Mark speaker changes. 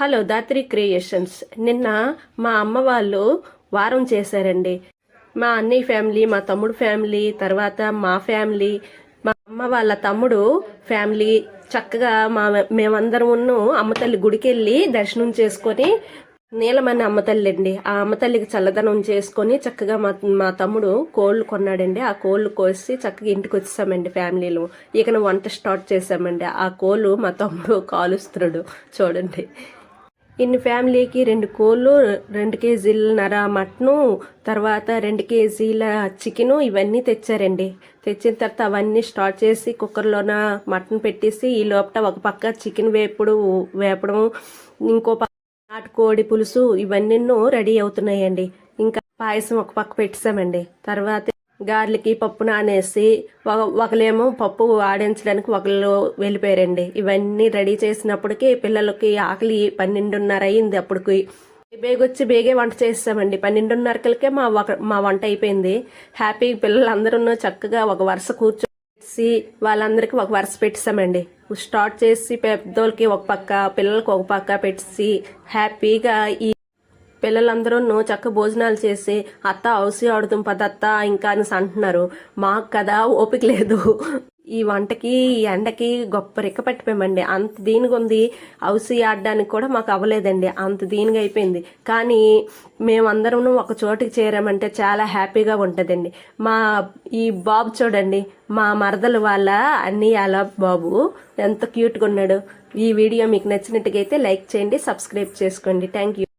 Speaker 1: Hello Dhatri creations. నిన్న మా అమ్మ వాళ్ళు వారం చేశారండి. మా అన్నయ్య ఫ్యామిలీ, మా తమ్ముడు ఫ్యామిలీ, తర్వాత మా ఫ్యామిలీ, మా అమ్మ వాళ్ళ తమ్ముడు ఫ్యామిలీ చక్కగా మేమందరం అమ్మతల్లి గుడికి వెళ్ళి దర్శనం చేసుకొని, నీలమని అమ్మతల్లి అండి, ఆ అమ్మతల్లికి చల్లదనం చేసుకొని చక్కగా మా తమ్ముడు కోళ్ళు కొన్నాడండి. ఆ కోళ్ళు కోసి చక్కగా ఇంటికి వచ్చేసామండి ఫ్యామిలీలో. ఇక వంట స్టార్ట్ చేసామండి. ఆ కోళ్ళు మా తమ్ముడు కాలుస్తున్నాడు చూడండి. ఇన్ని ఫ్యామిలీకి 2 కోళ్ళు, 2 కేజీలన్నర మటను, తర్వాత 2 కేజీల చికెను ఇవన్నీ తెచ్చారండి. తెచ్చిన తర్వాత అవన్నీ స్టార్ట్ చేసి కుక్కర్లోన మటన్ పెట్టేసి ఈ లోపల ఒక పక్క చికెన్ వేపడం, ఇంకో పక్క నాటుకోడి పులుసు ఇవన్నీ రెడీ అవుతున్నాయండి. ఇంకా పాయసం ఒక పక్క పెట్టామండి. తర్వాత గార్లికి పప్పు నానేసి ఒకలేమో పప్పు ఆడించడానికి ఒకళ్ళు వెళ్ళిపోయారండి. ఇవన్నీ రెడీ చేసినప్పటికీ పిల్లలకి ఆకలి 12:30 అయింది. అప్పటికి బేగే వంట చేస్తామండి. 12:30కే మా వంట అయిపోయింది. హ్యాపీ పిల్లలందరూ చక్కగా ఒక వరుస కూర్చొని వాళ్ళందరికీ ఒక వరుస పెట్టామండి. స్టార్ట్ చేసి పెద్దోళ్ళకి ఒక పక్క, పిల్లలకి ఒక పక్క పెట్టి హ్యాపీగా ఈ పిల్లలందరూ చక్క భోజనాలు చేసి అత్త హౌసీ ఆడుతాం పదత్త ఇంకా అని అంటున్నారు. మాకు కదా ఓపిక లేదు. ఈ వంటకి ఈ ఎండకి గొప్ప రెక్క పట్టిపోయామండి. అంత దీనిగా ఉంది. హౌసీ ఆడడానికి కూడా మాకు అవ్వలేదండి, అంత దీనిగా అయిపోయింది. కానీ మేమందరం ఒక చోటికి చేరామంటే చాలా హ్యాపీగా ఉంటుందండి. ఈ బాబు చూడండి, మా మరదలు వాళ్ళ అలా బాబు ఎంత క్యూట్గా ఉన్నాడు. ఈ వీడియో మీకు నచ్చినట్టుగా అయితే లైక్ చేయండి, సబ్స్క్రైబ్ చేసుకోండి. Thank you.